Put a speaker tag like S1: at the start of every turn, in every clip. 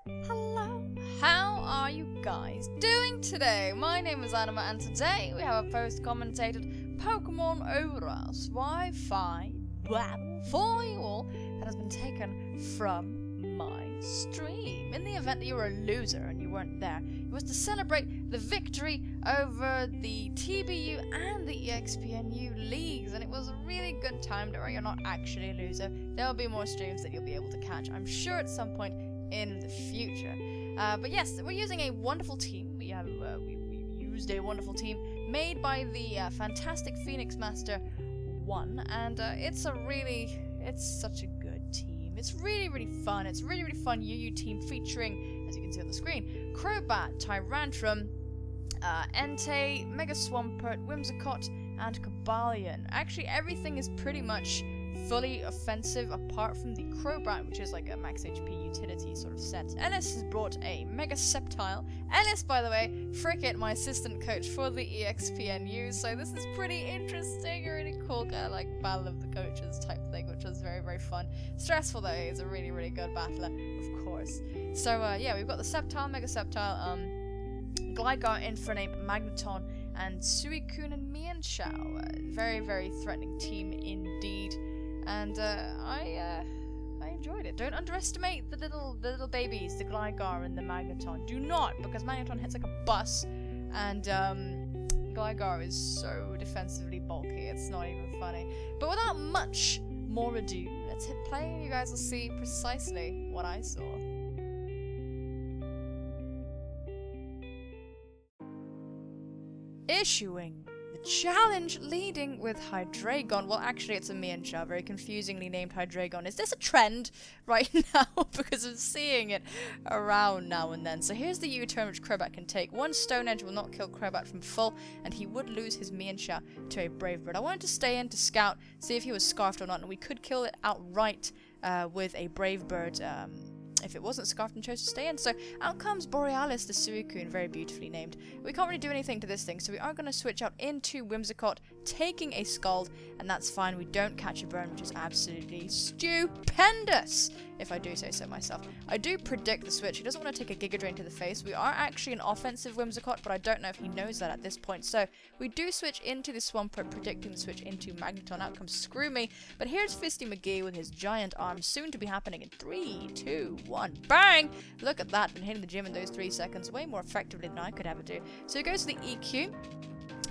S1: Hello, how are you guys doing today? My name is Anima and today we have a post-commentated Pokemon ORAS Wi-Fi battle for you all that has been taken from my stream. In the event that you were a loser and you weren't there, it was to celebrate the victory over the TBU and the EXPNU leagues, and it was a really good time. Don't worry, you're not actually a loser. There will be more streams that you'll be able to catch, I'm sure, at some point in the future. But yes, we're using a wonderful team. We used a wonderful team made by the fantastic Phoenix Master 1, and it's such a good team. It's really fun. It's really fun UU team featuring, as you can see on the screen, Crobat, Tyrantrum, Entei, Mega Swampert, Whimsicott, and Cobalion. Actually, everything is pretty much fully offensive apart from the Crobat, which is like a max HP utility sort of set. Ellis has brought a Mega Sceptile. Ellis, by the way, Fricket, my assistant coach for the EXPNU, so this is pretty interesting, a really cool kind of like battle of the coaches type thing, which was very fun. Stressful though, he's a really good battler, of course. So yeah, we've got the Sceptile, Mega Sceptile, Gligar, Infernape, Magneton, and Suicune and Mienshao. Very threatening team indeed. And I enjoyed it. Don't underestimate the little babies, the Gligar and the Magneton. Do not, because Magneton hits like a bus, and Gligar is so defensively bulky, it's not even funny. But without much more ado, let's hit play and you guys will see precisely what I saw. Issuing the challenge, leading with Hydreigon. Well, actually, it's a Mienshao, very confusingly named Hydreigon. Is this a trend right now? Because I'm seeing it around now and then. So here's the U-turn which Crobat can take. One Stone Edge will not kill Crobat from full, and he would lose his Mienshao to a Brave Bird. I wanted to stay in to scout, see if he was scarfed or not, and we could kill it outright with a Brave Bird. If it wasn't scarfed and chose to stay in. So out comes Borealis the Suicune, very beautifully named. We can't really do anything to this thing, so we are going to switch out into Whimsicott, taking a Scald, and that's fine. We don't catch a burn, which is absolutely stupendous, if I do say so myself. I do predict the switch. He doesn't want to take a Giga Drain to the face. We are actually an offensive Whimsicott, but I don't know if he knows that at this point. So we do switch into the Swampert, predicting the switch into Magneton. Out comes Screw Me, but here's Fisty McGee with his giant arms, soon to be happening in 3, 2, 1. Bang! Look at that, been hitting the gym in those 3 seconds way more effectively than I could ever do. So he goes to the EQ,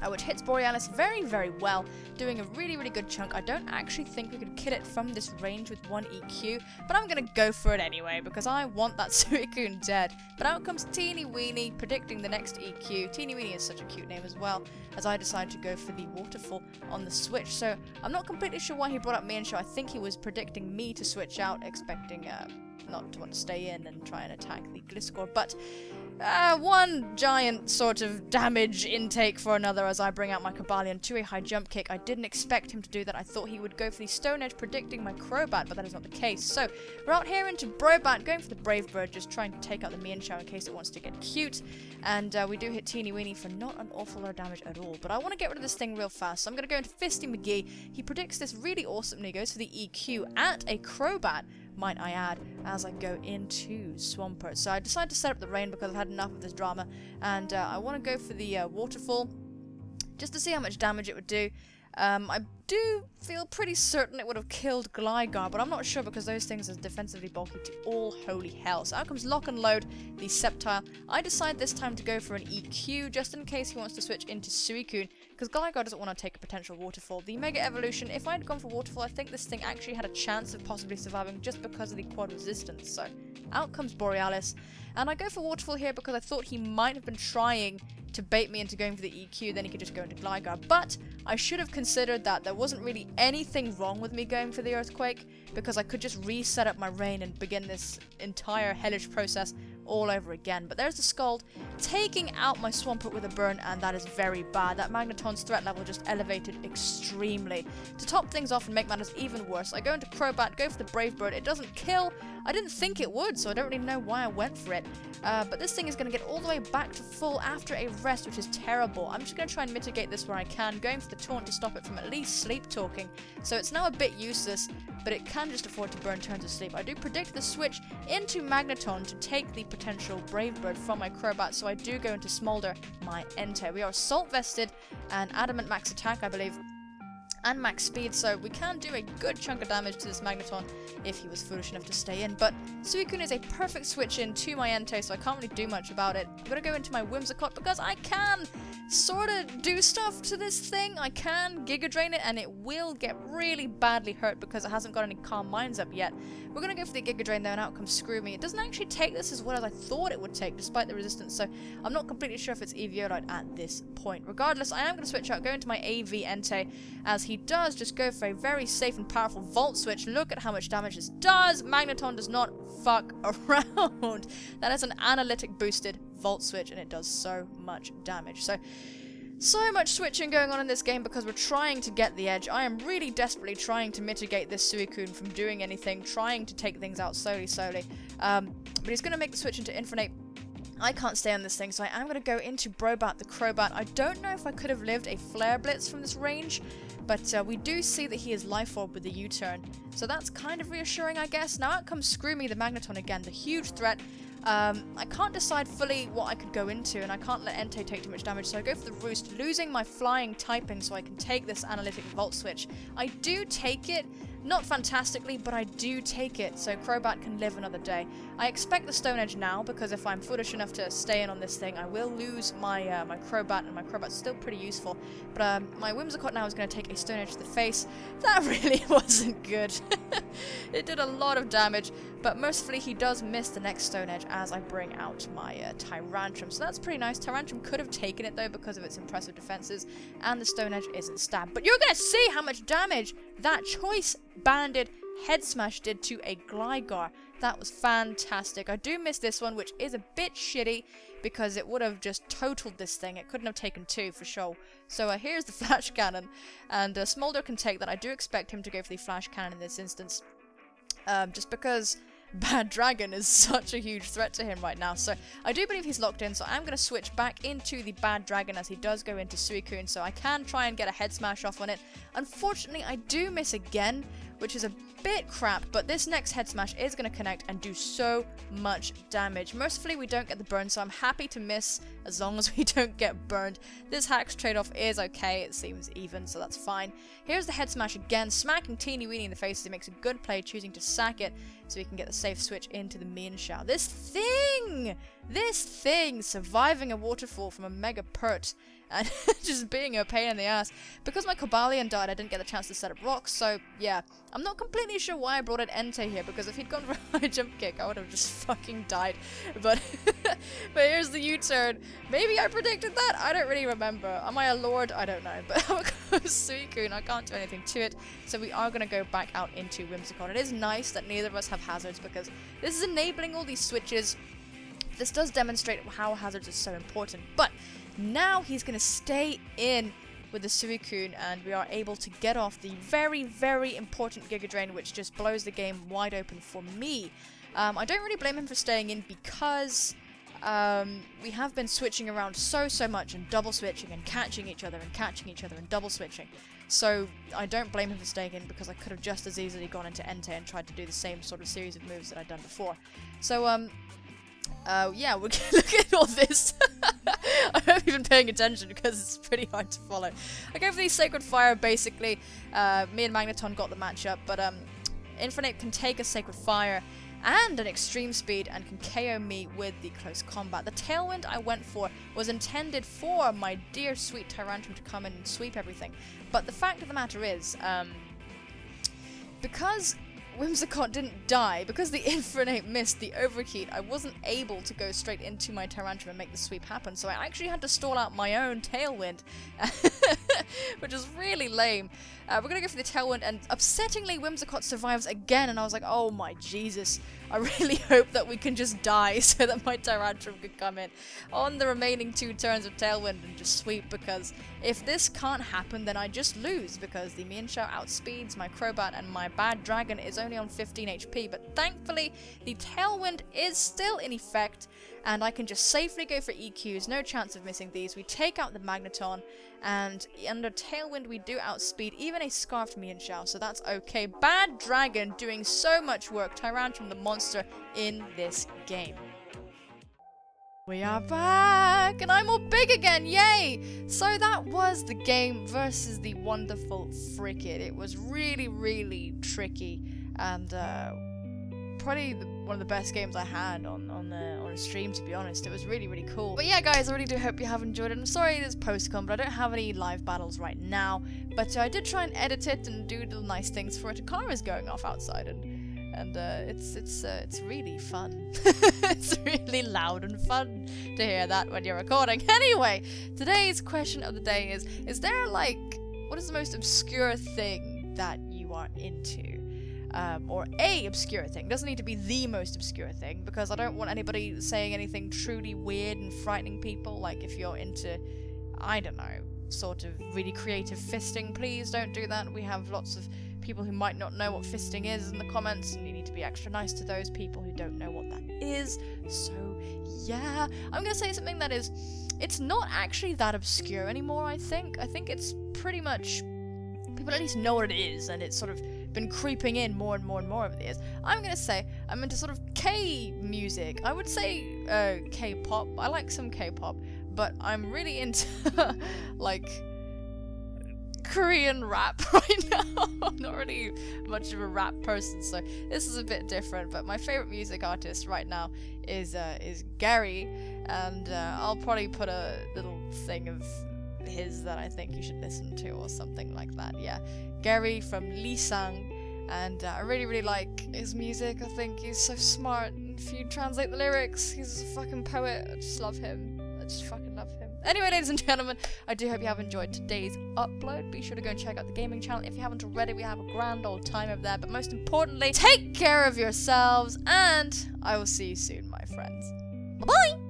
S1: which hits Borealis very well, doing a really good chunk. I don't actually think we could kill it from this range with 1 EQ, but I'm gonna go for it anyway, because I want that Suicune dead. But out comes Teeny Weeny, predicting the next EQ. Teeny Weeny is such a cute name as well, as I decide to go for the Waterfall on the switch. So I'm not completely sure why he brought up Mienshao. I think he was predicting me to switch out, expecting not to want to stay in and try and attack the Gliscor, but one giant sort of damage intake for another as I bring out my Cobalion to a high jump kick. I didn't expect him to do that. I thought he would go for the Stone Edge, predicting my Crobat, but that is not the case. So we're out here into Brobat, going for the Brave Bird, just trying to take out the Mienshao in case it wants to get cute. And we do hit Teeny Weeny for not an awful lot of damage at all. But I want to get rid of this thing real fast, so I'm going to go into Fisty McGee. He predicts this really awesomely, goes for the EQ at a Crobat, might I add, as I go into Swampert. So I decided to set up the rain because I've had enough of this drama, and I want to go for the Waterfall, just to see how much damage it would do. I do feel pretty certain it would have killed Gligar, but I'm not sure because those things are defensively bulky to all holy hell. So out comes Lock and Load, the Sceptile. I decide this time to go for an EQ, just in case he wants to switch into Suicune, because Gligar doesn't want to take a potential Waterfall. The Mega Evolution, if I had gone for Waterfall, I think this thing actually had a chance of possibly surviving just because of the quad resistance. So out comes Borealis, and I go for Waterfall here because I thought he might have been trying to bait me into going for the EQ, then he could just go into Gligar. But I should have considered that there wasn't really anything wrong with me going for the Earthquake, because I could just reset up my rain and begin this entire hellish process all over again. But there's the Scald, taking out my Swampert with a burn, and that is very bad. That Magneton's threat level just elevated extremely. To top things off and make matters even worse, I go into Crobat, go for the Brave Bird. It doesn't kill. I didn't think it would, so I don't really know why I went for it. But this thing is going to get all the way back to full after a rest, which is terrible. I'm just going to try and mitigate this where I can, going for the Taunt to stop it from at least sleep talking. So it's now a bit useless, but it can just afford to burn turns of sleep. I do predict the switch into Magneton to take the potential Brave Bird from my Crobat, so I do go into Smolder my Entei. We are Assault Vested and Adamant max attack, I believe, and max speed, so we can do a good chunk of damage to this Magneton if he was foolish enough to stay in. But Suicune is a perfect switch in to my Entei, so I can't really do much about it. I'm gonna go into my Whimsicott because I can sort of do stuff to this thing. I can Giga Drain it, and it will get really badly hurt because it hasn't got any Calm Minds up yet. We're gonna go for the Giga Drain though, and out comes Screw Me. It doesn't actually take this as well as I thought it would take, despite the resistance, so I'm not completely sure if it's Eviolite at this point. Regardless, I am gonna switch out, go into my AV Entei, as he does just go for a very safe and powerful Volt Switch. Look at how much damage this does. Magneton does not fuck around. That is an analytic boosted Volt Switch, and it does so much damage. So much switching going on in this game because we're trying to get the edge. I am really desperately trying to mitigate this Suicune from doing anything, trying to take things out slowly. But he's going to make the switch into Infinite. I can't stay on this thing, so I am going to go into Brobat the Crobat. I don't know if I could have lived a Flare Blitz from this range, but we do see that he is Life Orb with the U-turn, so that's kind of reassuring, I guess. Now out comes Screw Me the Magneton again, the huge threat. I can't decide fully what I could go into, and I can't let Entei take too much damage, so I go for the Roost, losing my flying typing so I can take this Analytic Volt Switch. I do take it, not fantastically, but I do take it, so Crobat can live another day. I expect the Stone Edge now, because if I'm foolish enough to stay in on this thing, I will lose my my Crobat, and my Crobat's still pretty useful. But my Whimsicott now is going to take a Stone Edge to the face. That really wasn't good. It did a lot of damage, but mercifully he does miss the next Stone Edge as I bring out my Tyrantrum. So that's pretty nice. Tyrantrum could have taken it though because of its impressive defenses, and the Stone Edge isn't stabbed. But you're going to see how much damage that Choice Banded Head Smash did to a Gligar. That was fantastic. I do miss this one, which is a bit shitty because it would have just totaled this thing. It couldn't have taken two for sure. So here's the Flash Cannon, and Smolder can take that. I do expect him to go for the Flash Cannon in this instance, just because Bad Dragon is such a huge threat to him right now. So I do believe he's locked in, so I'm going to switch back into the Bad Dragon as he does go into Suicune, so I can try and get a Head Smash off on it. Unfortunately, I do miss again, which is a bit crap, but this next Head Smash is going to connect and do so much damage. Mercifully, we don't get the burn, so I'm happy to miss as long as we don't get burned. This Hack's trade-off is okay, it seems even, so that's fine. Here's the Head Smash again, smacking Teeny Weeny in the face. He makes a good play, choosing to sack it, so we can get the safe switch into the Mienshao. This thing, surviving a waterfall from a Mega Pert, and just being a pain in the ass. Because my Cobalion died, I didn't get the chance to set up rocks, so yeah. I'm not completely sure why I brought an Entei here, because if he'd gone for a high jump kick, I would have just fucking died. But here's the U-turn. Maybe I predicted that? I don't really remember. Am I a lord? I don't know. But how goes Suicune? I can't do anything to it, so we are going to go back out into Whimsicott. It is nice that neither of us have hazards, because this is enabling all these switches. This does demonstrate how hazards are so important, but now he's going to stay in with the Suicune, and we are able to get off the very, very important Giga Drain, which just blows the game wide open for me. I don't really blame him for staying in because we have been switching around so much and double switching and catching each other and double switching. So I don't blame him for staying in because I could have just as easily gone into Entei and tried to do the same sort of series of moves that I'd done before. So yeah, we're gonna look at all this. I hope you've been paying attention because it's pretty hard to follow. I go for the Sacred Fire, basically. Me and Magneton got the matchup, but Infinite can take a Sacred Fire and an Extreme Speed and can KO me with the Close Combat. The Tailwind I went for was intended for my dear sweet Tyrantrum to come in and sweep everything. But the fact of the matter is, because Whimsicott didn't die, because the Infinite missed the Overheat, I wasn't able to go straight into my Tyrantrum and make the sweep happen, so I actually had to stall out my own Tailwind, which is really lame. We're gonna go for the Tailwind, and upsettingly Whimsicott survives again, and I was like, oh my Jesus, I really hope that we can just die so that my Tyrantrum can come in on the remaining 2 turns of Tailwind and just sweep, because if this can't happen, then I just lose, because the Mienshao outspeeds my Crobat and my Bad Dragon is only on 15 HP, but thankfully the Tailwind is still in effect, and I can just safely go for EQs, no chance of missing these. We take out the Magneton, and under Tailwind we do outspeed even a Scarfed Mienshao, so that's okay. Bad Dragon doing so much work, Tyrantrum the monster in this game. We are back, and I'm all big again, yay! So that was the game versus the wonderful Frigid. It was really, really tricky, and probably one of the best games I had on a stream, to be honest. It was really, really cool. But yeah, guys, I really do hope you have enjoyed it. I'm sorry it is post-con, but I don't have any live battles right now. But I did try and edit it and do little nice things for it. A car is going off outside, and it's really fun. It's really loud and fun to hear that when you're recording. Anyway, today's question of the day is there, like, what is the most obscure thing that you are into? Or a obscure thing. Doesn't need to be the most obscure thing, because I don't want anybody saying anything truly weird and frightening people. Like, if you're into, I don't know, sort of really creative fisting, please don't do that. We have lots of people who might not know what fisting is in the comments, and you need to be extra nice to those people who don't know what that is. So yeah, I'm gonna say something that is, it's not actually that obscure anymore. I think it's pretty much, people at least know what it is, and it's sort of been creeping in more and more and more over the years. I'm gonna say I'm into sort of K-music. I would say K-pop. I like some K-pop, but I'm really into like Korean rap right now. I'm not really much of a rap person, so this is a bit different, but my favorite music artist right now is Gary, and I'll probably put a little thing of his that I think you should listen to or something like that. Yeah, Gary from Lisang, and I really, really like his music. I think he's so smart, and if you translate the lyrics, he's a fucking poet. I just love him. I just fucking love him. Anyway, ladies and gentlemen, I do hope you have enjoyed today's upload. Be sure to go and check out the gaming channel if you haven't already. We have a grand old time over there, but most importantly, take care of yourselves, and I will see you soon, my friends. Bye-bye!